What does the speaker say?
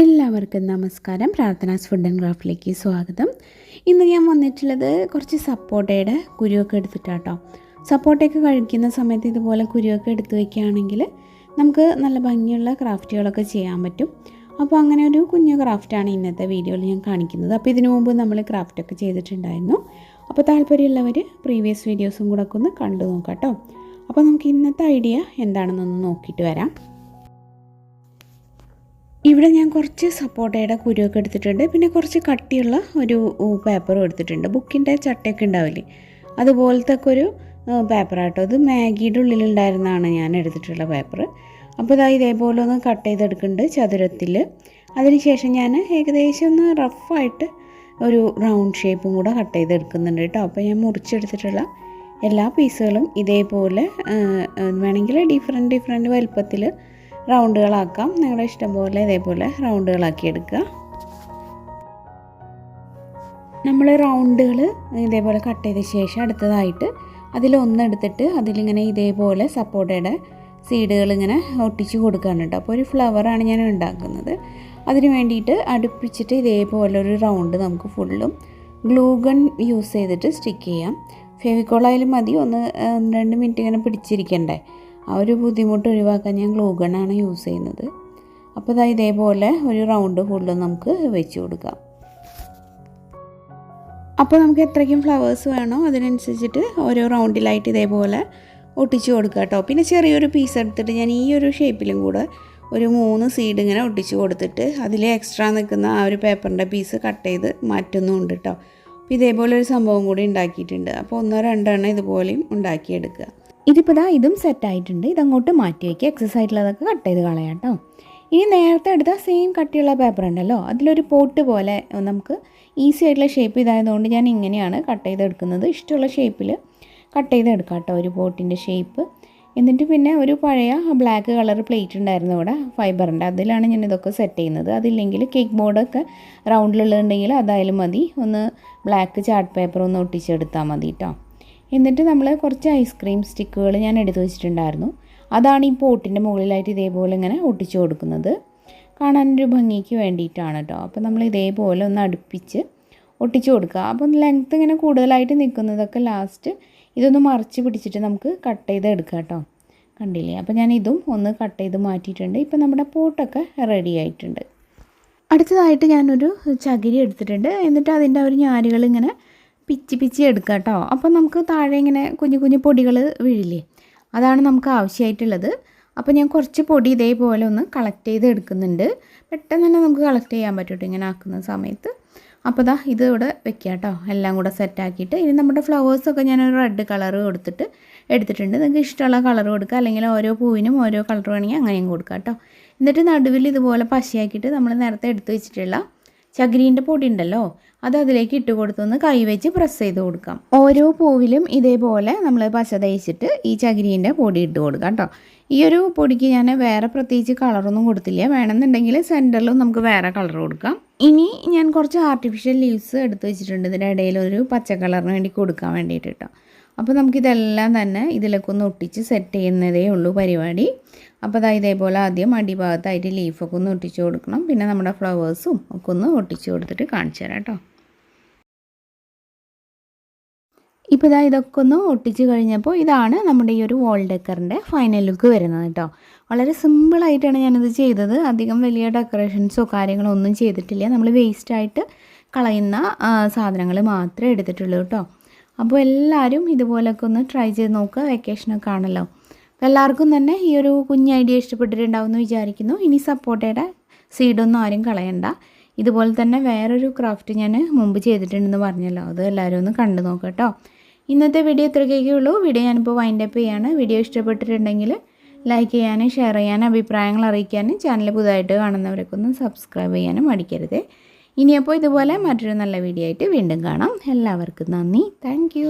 എല്ലാവർക്കും നമസ്കാരം. പ്രാർത്ഥനാസ് food and ക്രാഫ്റ്റിലേക്ക് സ്വാഗതം. ഇന്ന് ഞാൻ വന്നിട്ടുള്ളത് കുറച്ച് സപ്പോട്ടയുടെ കുരുവൊക്കെ എടുത്തിട്ടാട്ടോ. സപ്പോട്ടയൊക്കെ കഴിക്കുന്ന സമയത്ത് ഇതുപോലെ കുരുവൊക്കെ എടുത്ത് വയ്ക്കുകയാണെങ്കിൽ നമുക്ക് നല്ല ഭംഗിയുള്ള ക്രാഫ്റ്റുകളൊക്കെ ചെയ്യാൻ പറ്റും. അപ്പോൾ അങ്ങനെ ഒരു കുഞ്ഞു ക്രാഫ്റ്റാണ് ഇന്നത്തെ വീഡിയോയിൽ ഞാൻ കാണിക്കുന്നത്. അപ്പോൾ ഇതിനു മുമ്പ് നമ്മൾ ക്രാഫ്റ്റൊക്കെ ചെയ്തിട്ടുണ്ടായിരുന്നു. അപ്പോൾ താല്പര്യമുള്ളവർ പ്രീവിയസ് വീഡിയോസും കൂടെ ഒക്കെ ഒന്ന് കണ്ടു നോക്കാം കേട്ടോ. അപ്പോൾ നമുക്ക് ഇന്നത്തെ ഐഡിയ എന്താണെന്നൊന്ന് നോക്കിയിട്ട് വരാം. ഇവിടെ ഞാൻ കുറച്ച് സപ്പോട്ടയുടെ കുരുവൊക്കെ എടുത്തിട്ടുണ്ട്. പിന്നെ കുറച്ച് കട്ടിയുള്ള ഒരു പേപ്പറും എടുത്തിട്ടുണ്ട്. ബുക്കിൻ്റെ ചട്ടയൊക്കെ ഉണ്ടാവില്ലേ, അതുപോലത്തെ ഒക്കെ ഒരു പേപ്പറാട്ടോ. ഇത് മാഗിയുടെ ഉള്ളിലുണ്ടായിരുന്നതാണ് ഞാൻ എടുത്തിട്ടുള്ള പേപ്പർ. അപ്പോൾ ഇതേപോലെ ഒന്ന് കട്ട് ചെയ്തെടുക്കുന്നുണ്ട് ചതുരത്തിൽ. അതിനുശേഷം ഞാൻ ഏകദേശം ഒന്ന് റഫായിട്ട് ഒരു റൗണ്ട് ഷേപ്പും കൂടെ കട്ട് ചെയ്തെടുക്കുന്നുണ്ട് കേട്ടോ. അപ്പോൾ ഞാൻ മുറിച്ചെടുത്തിട്ടുള്ള എല്ലാ പീസുകളും ഇതേപോലെ വേണമെങ്കിൽ ഡിഫറെൻറ്റ് വലുപ്പത്തിൽ റൗണ്ടുകളാക്കാം. നിങ്ങളുടെ ഇഷ്ടം പോലെ ഇതേപോലെ റൗണ്ടുകളാക്കി എടുക്കുക. നമ്മൾ റൗണ്ടുകൾ ഇതേപോലെ കട്ട് ചെയ്ത ശേഷം അടുത്തതായിട്ട് അതിലൊന്നെടുത്തിട്ട് അതിലിങ്ങനെ ഇതേപോലെ സപ്പോട്ടയുടെ സീഡുകൾ ഇങ്ങനെ ഒട്ടിച്ച് കൊടുക്കുകയാണ് കേട്ടോ. അപ്പോൾ ഒരു ഫ്ലവറാണ് ഞാൻ ഉണ്ടാക്കുന്നത്. അതിന് വേണ്ടിയിട്ട് അടുപ്പിച്ചിട്ട് ഇതേപോലെ ഒരു റൗണ്ട് നമുക്ക് ഫുള്ളും ഗ്ലൂ ഗൺ യൂസ് ചെയ്തിട്ട് സ്റ്റിക്ക് ചെയ്യാം. ഫെവിക്കോളായാലും മതി, 1-2 മിനിറ്റ് ഇങ്ങനെ പിടിച്ചിരിക്കണ്ടേ. ആ ഒരു ബുദ്ധിമുട്ട് ഒഴിവാക്കാൻ ഞാൻ ഗ്ലൂ ഗണ്ണാണ് യൂസ് ചെയ്യുന്നത്. അപ്പോൾ ഇതേപോലെ ഒരു റൗണ്ട് ഫുള്ള് നമുക്ക് വെച്ച് കൊടുക്കാം. അപ്പോൾ നമുക്ക് എത്രയ്ക്കും ഫ്ലവേഴ്സ് വേണോ അതിനനുസരിച്ചിട്ട് ഓരോ റൗണ്ടിലായിട്ട് ഇതേപോലെ ഒട്ടിച്ച് കൊടുക്കുക കേട്ടോ. പിന്നെ ചെറിയൊരു പീസ് എടുത്തിട്ട് ഞാൻ ഈ ഒരു ഷേപ്പിലും കൂടെ ഒരു 3 സീഡ് ഇങ്ങനെ ഒട്ടിച്ച് കൊടുത്തിട്ട് അതിൽ എക്സ്ട്രാ നിൽക്കുന്ന ആ ഒരു പേപ്പറിൻ്റെ പീസ് കട്ട് ചെയ്ത് മാറ്റുന്നുമുണ്ട് കേട്ടോ. അപ്പോൾ ഇതേപോലെ ഒരു സംഭവം കൂടി ഉണ്ടാക്കിയിട്ടുണ്ട്. അപ്പോൾ 1-2 എണ്ണം ഇതുപോലെയും ഉണ്ടാക്കിയെടുക്കുക. ഇതിപ്പോൾ ഇതും സെറ്റായിട്ടുണ്ട്. ഇതങ്ങോട്ട് മാറ്റി വയ്ക്കുക. എക്സസ് ആയിട്ടുള്ളതൊക്കെ കട്ട് ചെയ്ത് കളയാം കേട്ടോ. ഇനി നേരത്തെ എടുത്ത സെയിം കട്ടിയുള്ള പേപ്പർ ഉണ്ടല്ലോ, അതിലൊരു പോട്ട് പോലെ നമുക്ക് ഈസി ആയിട്ടുള്ള ഷേപ്പ് ഇതായതുകൊണ്ട് ഞാൻ ഇങ്ങനെയാണ് കട്ട് ചെയ്തെടുക്കുന്നത്. ഇഷ്ടമുള്ള ഷേപ്പിൽ കട്ട് ചെയ്തെടുക്കാം കേട്ടോ, ഒരു പോട്ടിൻ്റെ ഷേപ്പ്. എന്നിട്ട് പിന്നെ ഒരു പഴയ ബ്ലാക്ക് കളർ പ്ലേറ്റ് ഉണ്ടായിരുന്നു ഇവിടെ ഫൈബറിൻ്റെ, അതിലാണ് ഞാൻ ഇതൊക്കെ സെറ്റ് ചെയ്യുന്നത്. അതില്ലെങ്കിൽ കേക്ക് ബോർഡൊക്കെ റൗണ്ടിലുള്ളതുണ്ടെങ്കിൽ അതായാലും മതി. ഒന്ന് ബ്ലാക്ക് ചാർട്ട് പേപ്പർ ഒന്ന് ഒട്ടിച്ചെടുത്താൽ മതി കേട്ടോ. എന്നിട്ട് നമ്മൾ കുറച്ച് ഐസ്ക്രീം സ്റ്റിക്കുകൾ ഞാൻ എടുത്തു വെച്ചിട്ടുണ്ടായിരുന്നു. അതാണ് ഈ പോട്ടിൻ്റെ മുകളിലായിട്ട് ഇതേപോലെ ഇങ്ങനെ ഒട്ടിച്ചു കൊടുക്കുന്നത്. കാണാനൊരു ഭംഗിക്ക് വേണ്ടിയിട്ടാണ് കേട്ടോ. അപ്പോൾ നമ്മൾ ഇതേപോലെ ഒന്ന് അടുപ്പിച്ച് ഒട്ടിച്ചു കൊടുക്കുക. അപ്പം ലെങ്ത്ത് ഇങ്ങനെ കൂടുതലായിട്ട് നിൽക്കുന്നതൊക്കെ ലാസ്റ്റ് ഇതൊന്ന് മറിച്ച് പിടിച്ചിട്ട് നമുക്ക് കട്ട് ചെയ്ത് എടുക്കാം കേട്ടോ. കണ്ടില്ലേ? അപ്പോൾ ഞാൻ ഇതും ഒന്ന് കട്ട് ചെയ്ത് മാറ്റിയിട്ടുണ്ട്. ഇപ്പം നമ്മുടെ പോട്ടൊക്കെ റെഡി ആയിട്ടുണ്ട്. അടുത്തതായിട്ട് ഞാനൊരു ചകിരി എടുത്തിട്ടുണ്ട്. എന്നിട്ട് അതിൻ്റെ ഒരു ഞാരുകൾ ഇങ്ങനെ പിച്ചി എടുക്കുക കേട്ടോ. അപ്പോൾ നമുക്ക് താഴെ ഇങ്ങനെ കുഞ്ഞു പൊടികൾ വീഴില്ലേ, അതാണ് നമുക്ക് ആവശ്യമായിട്ടുള്ളത്. അപ്പോൾ ഞാൻ കുറച്ച് പൊടി ഇതേപോലെ ഒന്ന് കളക്ട് ചെയ്ത് എടുക്കുന്നുണ്ട്. പെട്ടെന്ന് തന്നെ നമുക്ക് കളക്ട് ചെയ്യാൻ പറ്റും ഇങ്ങനെ ആക്കുന്ന സമയത്ത്. അപ്പോൾ ഇത് ഇവിടെ വെക്കുക കേട്ടോ. എല്ലാം കൂടെ സെറ്റാക്കിയിട്ട് ഇനി നമ്മുടെ ഫ്ലവേഴ്സൊക്കെ ഞാനൊരു റെഡ് കളർ എടുത്തിട്ടുണ്ട്. നിങ്ങൾക്ക് ഇഷ്ടമുള്ള കളർ കൊടുക്കുക, അല്ലെങ്കിൽ ഓരോ പൂവിനും ഓരോ കളർ വേണമെങ്കിൽ അങ്ങനെയും കൊടുക്കുക കേട്ടോ. എന്നിട്ട് നടുവിൽ ഇതുപോലെ പശയാക്കിയിട്ട് നമ്മൾ നേരത്തെ എടുത്ത് വെച്ചിട്ടുള്ള ചകിരീൻ്റെ പൊടി ഉണ്ടല്ലോ, അത് അതിലേക്ക് ഇട്ട് കൊടുത്തൊന്ന് കൈവച്ച് പ്രസ് ചെയ്ത് കൊടുക്കാം. ഓരോ പൂവിലും ഇതേപോലെ നമ്മൾ പശ തേച്ചിട്ട് ഈ ചകിരീൻ്റെ പൊടി ഇട്ട് കൊടുക്കാം കേട്ടോ. ഈ ഒരു പൊടിക്ക് ഞാൻ വേറെ പ്രത്യേകിച്ച് കളറൊന്നും കൊടുത്തില്ല. വേണമെന്നുണ്ടെങ്കിൽ സെൻറ്ററിലും നമുക്ക് വേറെ കളർ കൊടുക്കാം. ഇനി ഞാൻ കുറച്ച് ആർട്ടിഫിഷ്യൽ ലീവ്സ് എടുത്ത് വെച്ചിട്ടുണ്ട്. ഇതിൻ്റെ ഇടയിൽ ഒരു പച്ച കളറിന് വേണ്ടി കൊടുക്കാൻ വേണ്ടിയിട്ട് കേട്ടോ. അപ്പോൾ നമുക്കിതെല്ലാം തന്നെ ഇതിലേക്ക് ഒന്ന് ഒട്ടിച്ച് സെറ്റ് ചെയ്യുന്നതേ ഉള്ളൂ പരിപാടി. അപ്പോൾ ഇതേപോലെ ആദ്യം അടിഭാഗത്തായിട്ട് ലീഫൊക്കെ ഒന്ന് ഒട്ടിച്ച് കൊടുക്കണം. പിന്നെ നമ്മുടെ ഫ്ലവേഴ്സും ഒക്കെ ഒന്ന് ഒട്ടിച്ച് കൊടുത്തിട്ട് കാണിച്ചു തരാം കേട്ടോ. ഇപ്പോൾ ഇതൊക്കെ ഒന്ന് ഒട്ടിച്ച് കഴിഞ്ഞപ്പോൾ ഇതാണ് നമ്മുടെ ഈ ഒരു വാൾ ഡെക്കറിൻ്റെ ഫൈനൽ ലുക്ക് വരുന്നത് കേട്ടോ. വളരെ സിമ്പിളായിട്ടാണ് ഞാനിത് ചെയ്തത്. അധികം വലിയ ഡെക്കറേഷൻസോ കാര്യങ്ങളോ ഒന്നും ചെയ്തിട്ടില്ല. നമ്മൾ വേസ്റ്റായിട്ട് കളയുന്ന സാധനങ്ങൾ മാത്രമേ എടുത്തിട്ടുള്ളൂ കേട്ടോ. അപ്പോൾ എല്ലാവരും ഇതുപോലൊക്കെ ഒന്ന് ട്രൈ ചെയ്ത് നോക്കുക. വെക്കേഷനൊക്കെ ആണല്ലോ. അപ്പോൾ എല്ലാവർക്കും തന്നെ ഈ ഒരു കുഞ്ഞ് ഐഡിയ ഇഷ്ടപ്പെട്ടിട്ടുണ്ടാവും എന്ന് വിചാരിക്കുന്നു. ഇനി സപ്പോട്ടയുടെ സീഡൊന്നും ആരും കളയണ്ട. ഇതുപോലെ തന്നെ വേറൊരു ക്രാഫ്റ്റ് ഞാൻ മുമ്പ് ചെയ്തിട്ടുണ്ടെന്ന് പറഞ്ഞല്ലോ, അത് എല്ലാവരും ഒന്ന് കണ്ടു നോക്കാം കേട്ടോ. ഇന്നത്തെ വീഡിയോ ഇത്രയൊക്കെ ഉള്ളൂ. വീഡിയോ ഞാനിപ്പോൾ വൈൻഡപ്പ് ചെയ്യാണ്. വീഡിയോ ഇഷ്ടപ്പെട്ടിട്ടുണ്ടെങ്കിൽ ലൈക്ക് ചെയ്യാനും ഷെയർ ചെയ്യാനും അഭിപ്രായങ്ങൾ അറിയിക്കാനും ചാനൽ പുതുതായിട്ട് കാണുന്നവരൊക്കെ ഒന്ന് സബ്സ്ക്രൈബ് ചെയ്യാനും മടിക്കരുത്. ഇനിയപ്പോൾ ഇതുപോലെ മറ്റൊരു നല്ല വീഡിയോ ആയിട്ട് വീണ്ടും കാണാം. എല്ലാവർക്കും നന്ദി. താങ്ക്